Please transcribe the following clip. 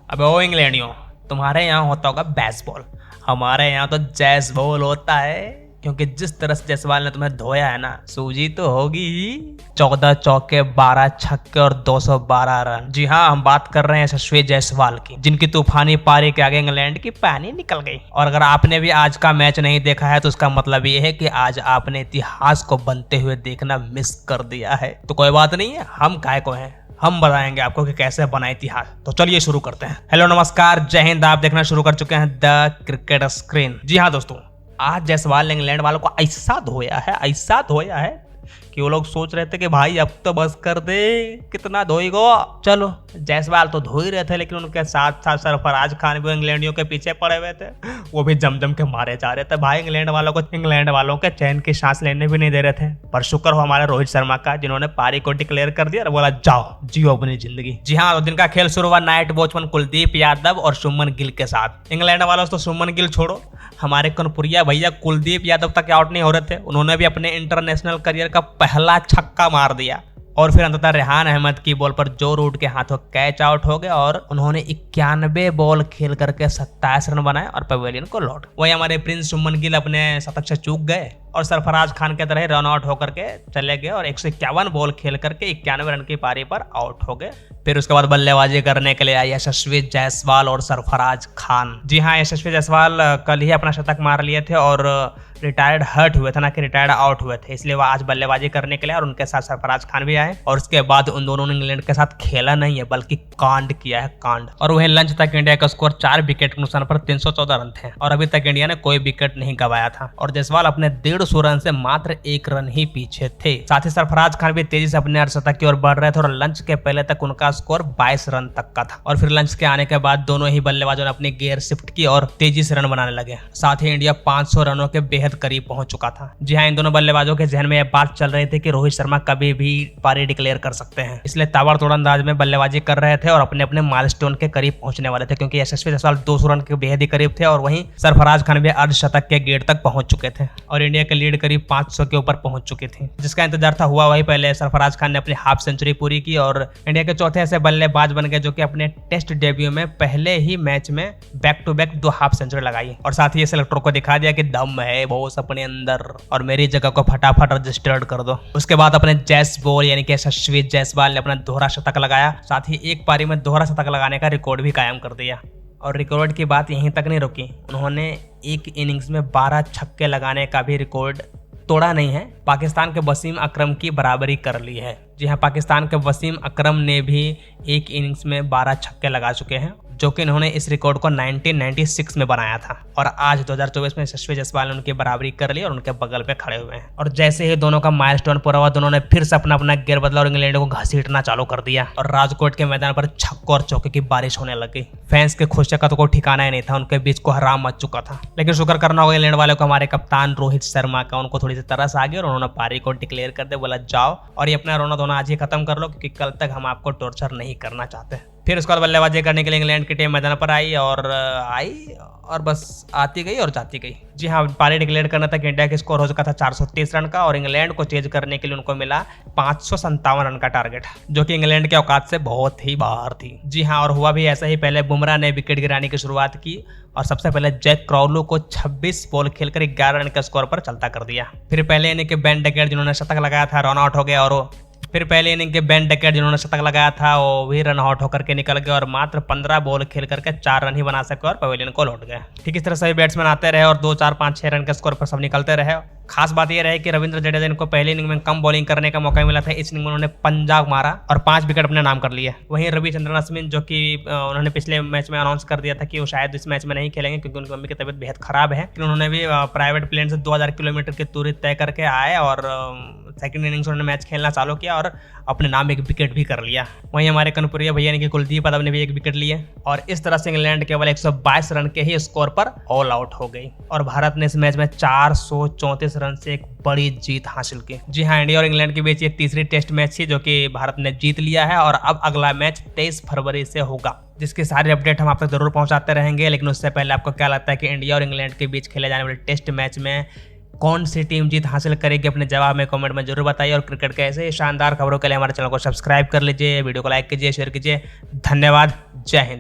अबे ओ इंग्लैंडियों, तुम्हारे यहाँ होता होगा बेसबॉल, हमारे यहाँ तो जैस बॉल होता है। क्योंकि जिस तरह से जायसवाल ने तुम्हें धोया है ना, सूजी तो होगी ही। 14 चौके, 12 छक्के और 212 रन। जी हाँ, हम बात कर रहे हैं यशस्वी जायसवाल की, जिनकी तूफानी पारी के आगे इंग्लैंड की पानी निकल गई। और अगर आपने भी आज का मैच नहीं देखा है तो उसका मतलब ये है कि आज आपने इतिहास को बनते हुए देखना मिस कर दिया है। तो कोई बात नहीं है, हम काय को हैं, हम बताएंगे आपको कि कैसे बना इतिहास। तो चलिए शुरू करते हैं। हेलो नमस्कार, जय हिंद। आप देखना शुरू कर चुके हैं द क्रिकेट स्क्रीन। जी हाँ दोस्तों, आज जायसवाल ने इंग्लैंड वालों को ऐसा धोया है कि वो लोग सोच रहे थे कि भाई अब तो बस कर दे, कितना धोएगो। चलो, जायसवाल तो धो ही रहे थे, लेकिन उनके साथ साथ सरफराज खान भी इंग्लैंडियों के पीछे पड़े हुए थे। वो भी जम के मारे जा रहे थे भाई। इंग्लैंड वालों के चैन की सांस लेने भी नहीं दे रहे थे। पर शुक्र हो हमारे रोहित शर्मा का, जिन्होंने पारी को डिक्लेयर कर दिया और बोला जाओ जियो अपनी जिंदगी। जी हाँ, दिन का खेल शुरू हुआ नाइट वॉचमैन कुलदीप यादव और शुभमन गिल के साथ। इंग्लैंड वालों से तो शुभमन गिल छोड़ो, हमारे कनपुरिया भैया कुलदीप यादव तक आउट नहीं हो रहे थे। उन्होंने भी अपने इंटरनेशनल करियर का पहला छक्का मार दिया और फिर अंततः रेहान अहमद की बॉल पर जो रूट के हाथों कैच आउट हो गए और उन्होंने 91 बॉल खेल करके 27 रन बनाए और पवेलियन को लौट। वही हमारे प्रिंस शुभमन गिल अपने शतक से चूक गए और सरफराज खान के तरह रन आउट होकर के चले गए और 151 बॉल खेल करके 91 रन की पारी पर आउट हो गए। फिर उसके बाद बल्लेबाजी करने के लिए आए यशस्वी जायसवाल और सरफराज खान। जी हाँ, यशस्वी जायसवाल कल ही अपना शतक मार लिए थे और रिटायर्ड हर्ट हुए थे, ना कि रिटायर्ड आउट हुए थे, इसलिए वह आज बल्लेबाजी करने के लिए और उनके साथ सरफराज खान भी आए। और उसके बाद उन दोनों ने इंग्लैंड के साथ खेला नहीं है बल्कि कांड किया है, कांड। और वहीं लंच तक इंडिया का स्कोर 4 विकेट के नुकसान पर 314 रन थे और अभी तक इंडिया ने कोई विकेट नहीं गंवाया था और जायसवाल अपने 150 रन से मात्र 1 रन ही पीछे थे। साथ ही सरफराज खान भी तेजी से अपने अर्धशतक की ओर बढ़ रहे थे और लंच के पहले तक उनका स्कोर 22 रन तक का था। और फिर लंच के आने के बाद दोनों ही बल्लेबाजों ने अपनी गियर शिफ्ट की और तेजी से रन बनाने लगे। साथ ही इंडिया 500 रनों के बेहद करीब पहुंच चुका था। जी हाँ, इन दोनों बल्लेबाजों के जहन में यह बात चल रही थी कि रोहित शर्मा कभी भी पारी डिक्लेयर कर सकते हैं, इसलिए ताबड़तोड़ अंदाज में बल्लेबाजी कर रहे थे और अपने अपने माइलस्टोन के करीब पहुंचने वाले थे। क्योंकि यशस्वी जायसवाल 200 रन के बेहद ही करीब थे और वहीं सरफराज खान भी अर्धशतक के गेट तक पहुंच चुके थे और इंडिया की लीड करीब 500 के ऊपर पहुंच चुकी थी। जिसका इंतजार था हुआ वही। पहले सरफराज खान ने अपनी हाफ सेंचुरी पूरी की और इंडिया के चौथे ऐसे बल्लेबाज बन गए जो कि अपने टेस्ट डेब्यू में पहले ही मैच में back to back 2 half century लगाई और साथ ही सेलेक्टर को दिखा दिया कि दम है बॉस अपने अंदर और मेरी जगह को फटाफट रजिस्टर्ड कर दो। उसके बाद अपने जैस बॉल यानी कि यशस्वी जायसवाल ने अपना दोहरा शतक लगाया। साथ ही एक पारी में दोहरा शतक लगाने का रिकॉर्ड भी कायम कर दिया। और रिकॉर्ड की बात यहीं तक नहीं रुकी, उन्होंने एक इनिंग्स में 12 छक्के लगाने का भी रिकॉर्ड तोड़ा नहीं है, पाकिस्तान के वसीम अकरम की बराबरी कर ली है। जी हाँ, पाकिस्तान के वसीम अकरम ने भी एक इनिंग्स में 12 छक्के लगा चुके हैं, जो कि इन्होंने इस रिकॉर्ड को 1996 में बनाया था और आज 2024 में यशस्वी जायसवाल ने उनकी बराबरी कर ली और उनके बगल पे खड़े हुए हैं। और जैसे ही दोनों का माइलस्टोन पूरा हुआ, दोनों ने फिर से अपना गियर बदला और इंग्लैंड को घसीटना चालू कर दिया और राजकोट के मैदान पर छक्कों और चौके की बारिश होने लगी। फैंस के खुशी का तो कोई ठिकाना ही नहीं था, उनके बीच को हराम मच चुका था। लेकिन शुक्र करना होगा इंग्लैंड वाले को, हमारे कप्तान रोहित शर्मा का, उनको थोड़ी सी तरस आ गई और उन्होंने पारी को डिक्लेयर कर दिया, बोला जाओ और ये अपना रोना धोना आज ही खत्म कर लो क्योंकि कल तक हम आपको टॉर्चर नहीं करना चाहते। फिर उसके बाद बल्लेबाजी करने के लिए इंग्लैंड की टीम मैदान पर आई और बस आती गई और जाती गई। जी हाँ, पारी डिक्लेयर करने तक इंडिया का स्कोर हो चुका था 430 रन का और इंग्लैंड को चेज करने के लिए उनको मिला 557 रन का टारगेट, जो कि इंग्लैंड के औकात से बहुत ही बाहर थी। जी हाँ, और हुआ भी ऐसा ही। पहले बुमराह ने विकेट गिराने की शुरुआत की और सबसे पहले जैक क्रॉवलो को 26 बॉल खेलकर 11 रन के स्कोर पर चलता कर दिया। फिर पहले इनिंग के बेन डेकेट जिन्होंने शतक लगाया था रन आउट हो गए और फिर पहले इनिंग के बेन डेकेट जिन्होंने शतक लगाया था वो भी रन आउट होकर के निकल गए और मात्र 15 बॉल खेल करके 4 रन ही बना सके और पवेलियन को लौट गए। ठीक इस तरह से बैट्समैन आते रहे और 2, 4, 5, 6 रन के स्कोर पर सब निकलते रहे। खास बात यह रही कि रविंद्र जडेजा इनको पहली इनिंग में कम बॉलिंग करने का मौका मिला था, इस इनिंग में उन्होंने पंजा मारा और 5 विकेट अपने नाम कर लिए। वहीं रविचंद्रन अश्विन, जो कि उन्होंने पिछले मैच में अनाउंस कर दिया था कि वो शायद इस मैच में नहीं खेलेंगे क्योंकि उनकी मम्मी की तबीयत बेहद खराब है, लेकिन उन्होंने भी प्राइवेट प्लेन से 2000 किलोमीटर की दूरी तय करके आए और सेकंड इनिंग्स उन्होंने मैच खेलना चालू किया और अपने नाम 1 विकेट भी कर लिया। वहीं हमारे कनपुरिया भैया ने कि कुलदीप यादव ने भी 1 विकेट लिए और इस तरह से इंग्लैंड केवल 122 रन के ही स्कोर पर ऑल आउट हो गई और भारत ने इस मैच में 434 रन से एक बड़ी जीत हासिल की। जी हाँ, इंडिया और इंग्लैंड के बीच ये तीसरी टेस्ट मैच थी जो कि भारत ने जीत लिया है और अब अगला मैच 23 फरवरी से होगा, जिसकी सारी अपडेट हम आप तक जरूर पहुंचाते रहेंगे। लेकिन उससे पहले आपको क्या लगता है कि इंडिया और इंग्लैंड के बीच खेले जाने वाले टेस्ट मैच में कौन सी टीम जीत हासिल करेगी? अपने जवाब में कमेंट में जरूर बताइए और क्रिकेट के ऐसे शानदार खबरों के लिए हमारे चैनल को सब्सक्राइब कर लीजिए, वीडियो को लाइक कीजिए, शेयर कीजिए। धन्यवाद, जय हिंद।